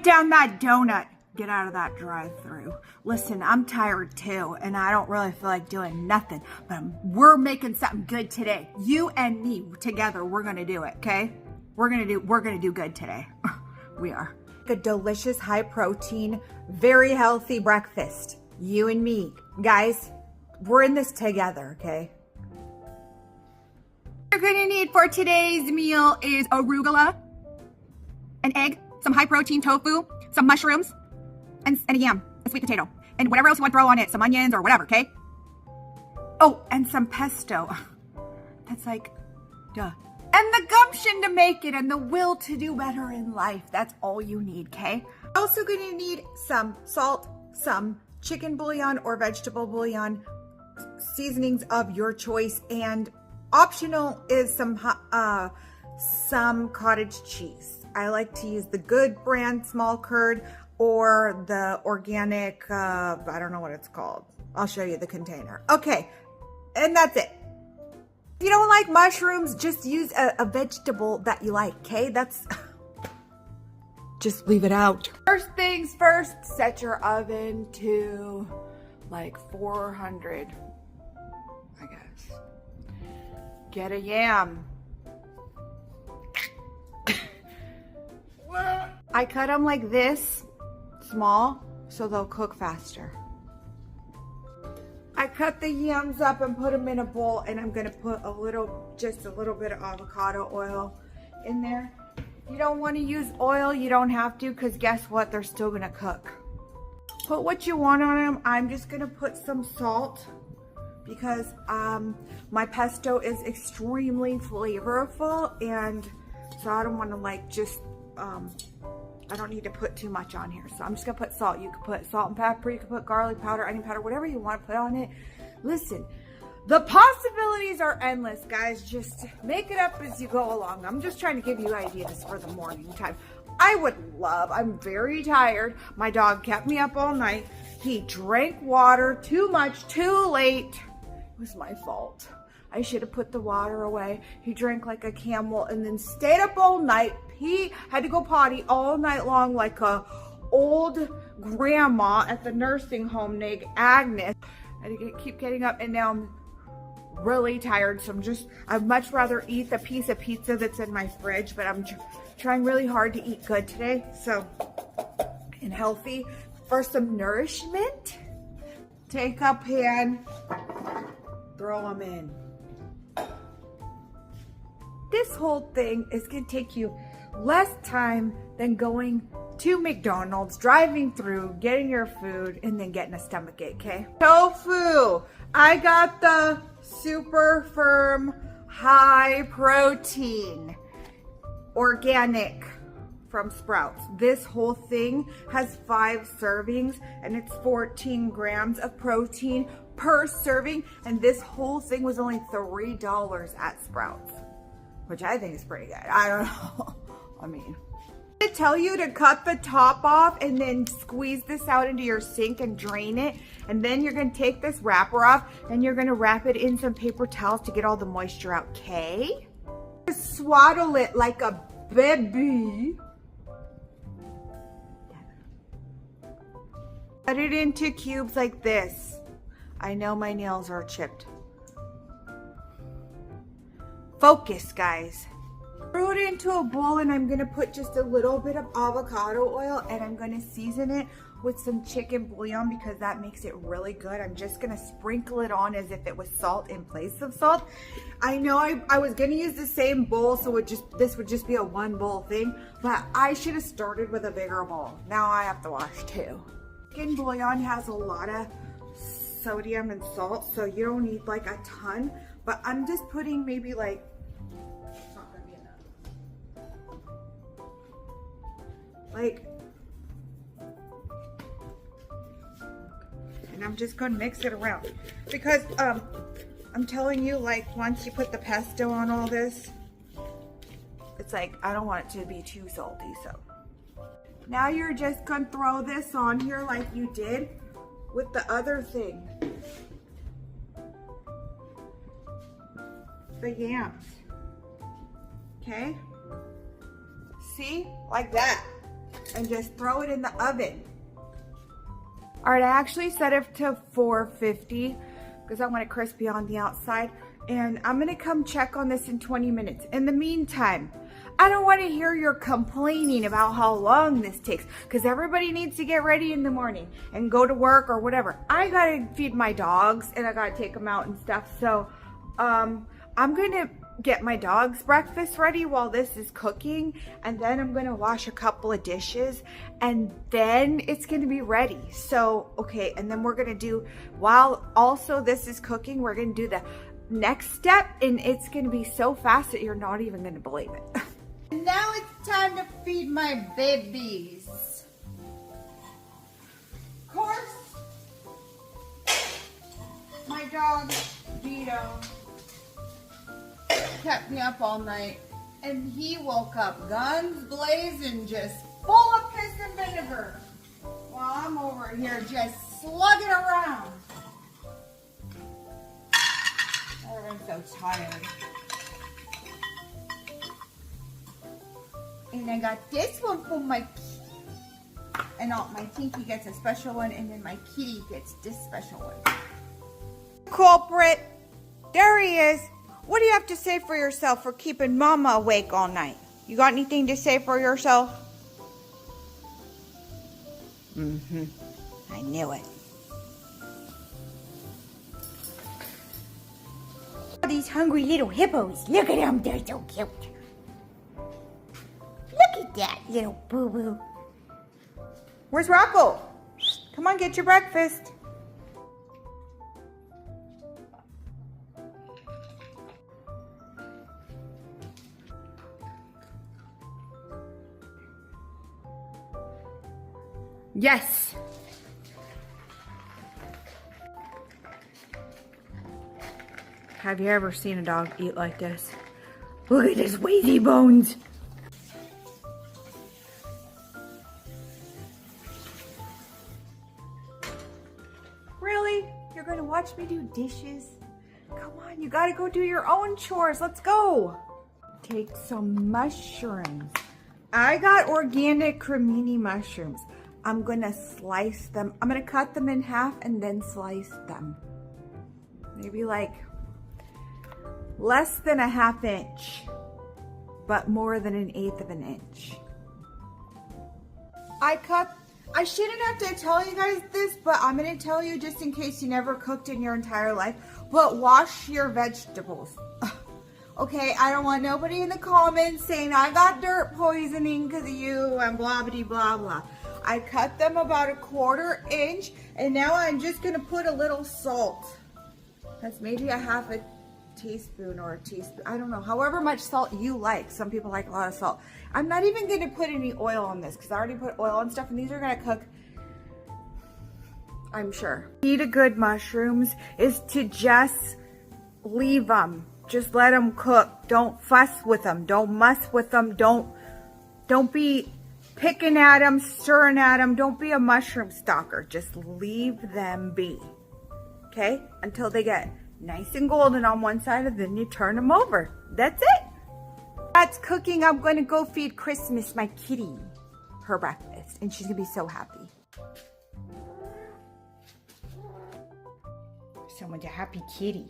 Put down that donut. Get out of that drive-thru. Listen, I'm tired too, and I don't really feel like doing nothing, but we're making something good today. You and me together, we're gonna do it, okay? We're gonna do good today. We are. A delicious, high protein, very healthy breakfast. You and me. Guys, we're in this together, okay? What you're gonna need for today's meal is arugula, an egg, some high protein tofu, some mushrooms, and a yam, a sweet potato, and whatever else you want to throw on it, some onions or whatever, okay? Oh, and some pesto. That's like, duh. And the gumption to make it and the will to do better in life. That's all you need, okay? Also gonna need some salt, some chicken bouillon or vegetable bouillon, seasonings of your choice, and optional is some cottage cheese. I like to use the Good brand small curd or the organic, I don't know what it's called. I'll show you the container. Okay, and that's it. If you don't like mushrooms, just use a vegetable that you like, okay? That's, just leave it out. First things first, set your oven to like 400, I guess. Get a yam. I cut them like this, small, so they'll cook faster. I cut the yams up and put them in a bowl, and I'm gonna put just a little bit of avocado oil in there. If you don't wanna use oil, you don't have to, because guess what? They're still gonna cook. Put what you want on them. I'm just gonna put some salt because my pesto is extremely flavorful, and so I don't wanna like just, I don't need to put too much on here. So I'm just gonna put salt. You can put salt and pepper, you can put garlic powder, onion powder, whatever you want to put on it. Listen, the possibilities are endless, guys. Just make it up as you go along. I'm just trying to give you ideas for the morning time. I'm very tired. My dog kept me up all night. He drank water too much, too late. It was my fault. I should have put the water away. He drank like a camel and then stayed up all night. He had to go potty all night long like a old grandma at the nursing home named Agnes. I had to keep getting up, and now I'm really tired. So I'd much rather eat the piece of pizza that's in my fridge, but I'm trying really hard to eat good today. So, and healthy. For some nourishment, take a pan, throw them in. This whole thing is gonna take you less time than going to McDonald's, driving through, getting your food, and then getting a stomachache, okay? Tofu. I got the super firm, high protein, organic from Sprouts. This whole thing has 5 servings, and it's 14 grams of protein per serving, and this whole thing was only $3 at Sprouts, which I think is pretty good. I don't know. I mean, I tell you to cut the top off and then squeeze this out into your sink and drain it. And then you're gonna take this wrapper off and you're gonna wrap it in some paper towels to get all the moisture out, okay? Swaddle it like a baby. Cut it into cubes like this. I know my nails are chipped. Focus, guys. Throw it into a bowl, and I'm gonna put just a little bit of avocado oil, and I'm gonna season it with some chicken bouillon because that makes it really good. I'm just gonna sprinkle it on as if it was salt in place of salt. I know I was gonna use the same bowl, so this would just be a 1 bowl thing, but I should have started with a bigger bowl. Now I have to wash 2. Chicken bouillon has a lot of sodium and salt, so you don't need like a ton, but I'm just putting maybe like, it's not gonna be enough. Like, and I'm just gonna mix it around because I'm telling you, like, once you put the pesto on all this, it's like, I don't want it to be too salty. So now you're just gonna throw this on here like you did with the other thing, the yams. Okay, see, like that. and just throw it in the oven. All right, I actually set it to 450 because I want it crispy on the outside. And I'm gonna come check on this in 20 minutes. In the meantime, I don't want to hear your complaining about how long this takes because everybody needs to get ready in the morning and go to work or whatever. I gotta feed my dogs and I gotta take them out and stuff. So I'm gonna get my dog's breakfast ready while this is cooking, and then I'm gonna wash a couple of dishes, and then it's gonna be ready. So okay, and then we're gonna do, while also this is cooking, we're gonna do the next step, and it's gonna be so fast that you're not even gonna believe it. And now it's time to feed my babies. Of course, my dog Vito kept me up all night, and he woke up guns blazing, just full of piss and vinegar, while I'm over here just slugging around. Oh, I'm so tired. And I got this one for my kitty. And my Tinky gets a special one, and then my kitty gets this special one. Culprit, there he is. What do you have to say for yourself for keeping Mama awake all night? You got anything to say for yourself? I knew it. These hungry little hippos. Look at them, they're so cute. Look at that little boo-boo. Where's Rocco? Come on, get your breakfast. Yes. Have you ever seen a dog eat like this? Look at his lazy bones. Really? You're gonna watch me do dishes? Come on, you gotta go do your own chores. Let's go. Take some mushrooms. I got organic cremini mushrooms. I'm gonna slice them. I'm gonna cut them in half and then slice them. Maybe like less than a ½ inch, but more than 1/8 of an inch. I shouldn't have to tell you guys this, but I'm gonna tell you just in case you never cooked in your entire life, but wash your vegetables. Okay, I don't want nobody in the comments saying I got dirt poisoning because of you and blah, blah, blah, blah. I cut them about 1/4 inch, and now I'm just gonna put a little salt. That's maybe a ½ teaspoon or a teaspoon. I don't know, however much salt you like. Some people like a lot of salt. I'm not even gonna put any oil on this because I already put oil on stuff, and these are gonna cook, I'm sure. Eat a good mushrooms is to just leave them. Just let them cook. Don't fuss with them. Don't muss with them. Don't be picking at them, stirring at them. Don't be a mushroom stalker. Just leave them be. Okay? Until they get nice and golden on one side, and then you turn them over. That's it. That's cooking. I'm going to go feed Christmas, my kitty, her breakfast, and she's going to be so happy. Someone's a happy kitty.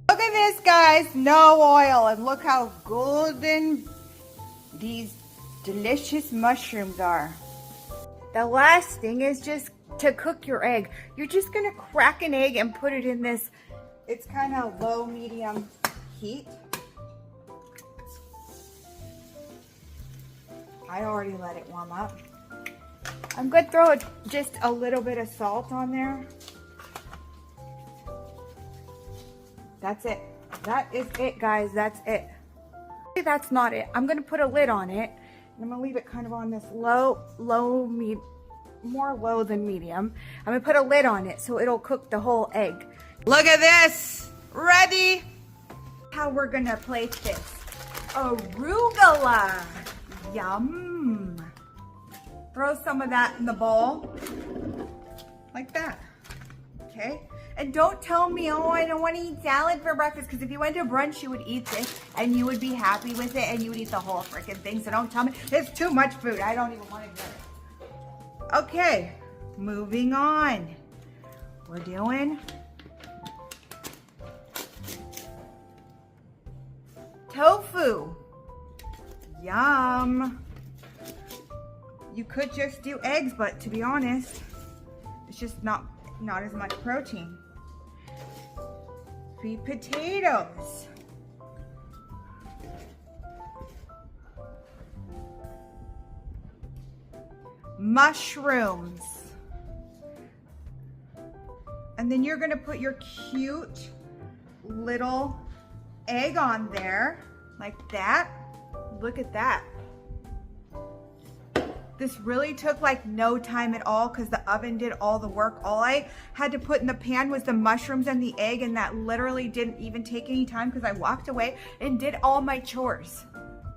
Look at this, guys. No oil, and look how golden these delicious mushrooms are. The last thing is just to cook your egg. You're just gonna crack an egg and put it in this. It's kind of low medium heat. I already let it warm up. I'm gonna throw just a little bit of salt on there. That's it. That is it, guys. That's it. That's not it. I'm gonna put a lid on it. I'm gonna leave it kind of on this more low than medium. I'm gonna put a lid on it so it'll cook the whole egg. Look at this, ready? How we're gonna plate this. Arugula, yum. Throw some of that in the bowl, like that, okay? And don't tell me, oh, I don't want to eat salad for breakfast, because if you went to brunch, you would eat this and you would be happy with it and you would eat the whole freaking thing. So don't tell me it's too much food. I don't even want to hear it. Okay, moving on. We're doing tofu. Yum. You could just do eggs, but to be honest, it's just not as much protein. Sweet potatoes. Mushrooms. And then you're gonna put your cute little egg on there, like that. Look at that. This really took like no time at all because the oven did all the work. All I had to put in the pan was the mushrooms and the egg, and that literally didn't even take any time because I walked away and did all my chores.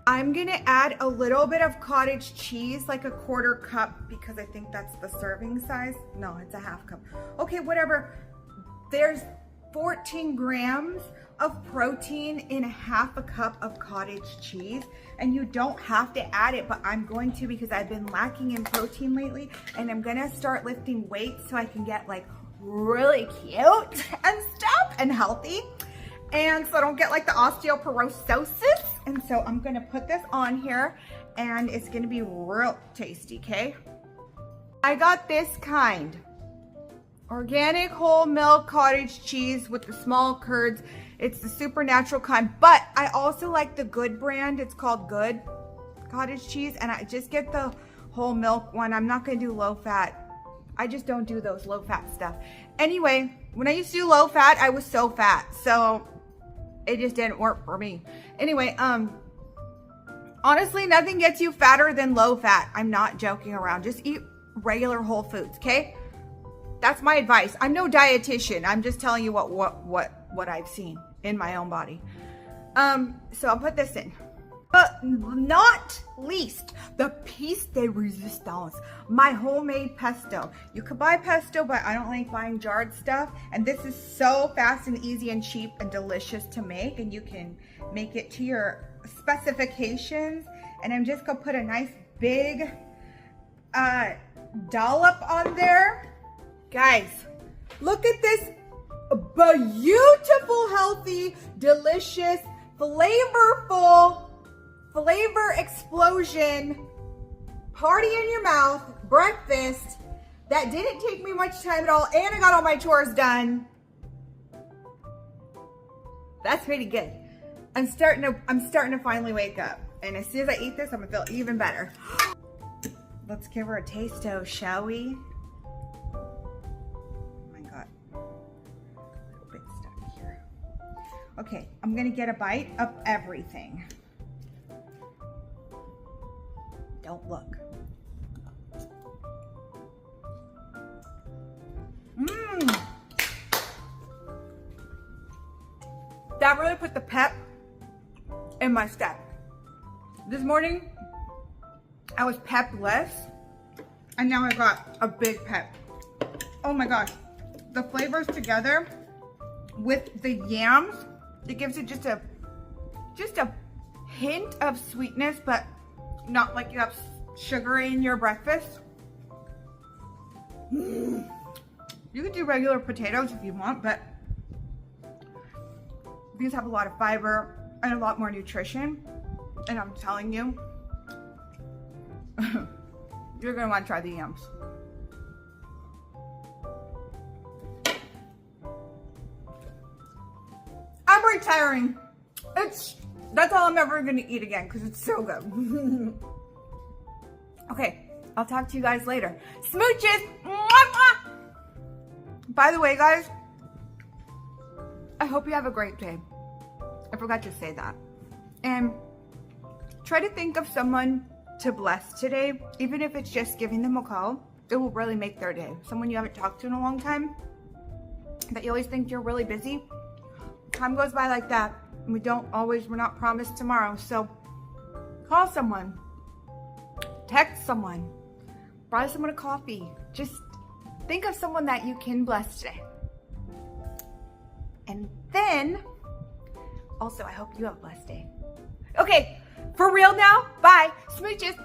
I'm gonna add a little bit of cottage cheese, like a 1/4 cup, because I think that's the serving size. No, it's a 1/2 cup. Okay, whatever. There's 14 grams of protein in 1/2 cup of cottage cheese, and you don't have to add it, but I'm going to because I've been lacking in protein lately, and I'm gonna start lifting weights so I can get like really cute and stuff and healthy, and so I don't get like the osteoporosis. And so I'm gonna put this on here and it's gonna be real tasty, okay? I got this kind. Organic whole milk cottage cheese with the small curds. It's the supernatural kind, but I also like the Good brand. It's called Good cottage cheese, and I just get the whole milk one. I'm not gonna do low fat. I just don't do those low fat stuff. Anyway, when I used to do low fat, I was so fat, so it just didn't work for me. Anyway, honestly, nothing gets you fatter than low fat. I'm not joking around. Just eat regular whole foods, okay? That's my advice. I'm no dietitian. I'm just telling you what I've seen in my own body. So I'll put this in. But not least, the piece de resistance, my homemade pesto. You could buy pesto, but I don't like buying jarred stuff. And this is so fast and easy and cheap and delicious to make. And you can make it to your specifications. And I'm just gonna put a nice big dollop on there. Guys, look at this beautiful, healthy, delicious, flavorful, flavor explosion, party in your mouth, breakfast that didn't take me much time at all, and I got all my chores done. That's pretty good. I'm starting to finally wake up, and as soon as I eat this, I'm gonna feel even better. Let's give her a taste-o, shall we? Okay, I'm gonna get a bite of everything. Don't look. That really put the pep in my step. This morning, I was pepless, and now I got a big pep. Oh my gosh, the flavors together with the yams, it gives it just a hint of sweetness, but not like you have sugar in your breakfast. You could do regular potatoes if you want, but these have a lot of fiber and a lot more nutrition. And I'm telling you, you're gonna want to try the yams. I'm retiring. That's all I'm ever gonna eat again because it's so good. Okay, I'll talk to you guys later. Smooches! Mwah, mwah. By the way, guys, I hope you have a great day. I forgot to say that. And try to think of someone to bless today, even if it's just giving them a call. It will really make their day. Someone you haven't talked to in a long time, that you always think you're really busy. Time goes by like that. And we're not promised tomorrow. So call someone, text someone, buy someone a coffee. Just think of someone that you can bless today. And then, also, I hope you have a blessed day. Okay, for real now. Bye. Smooches.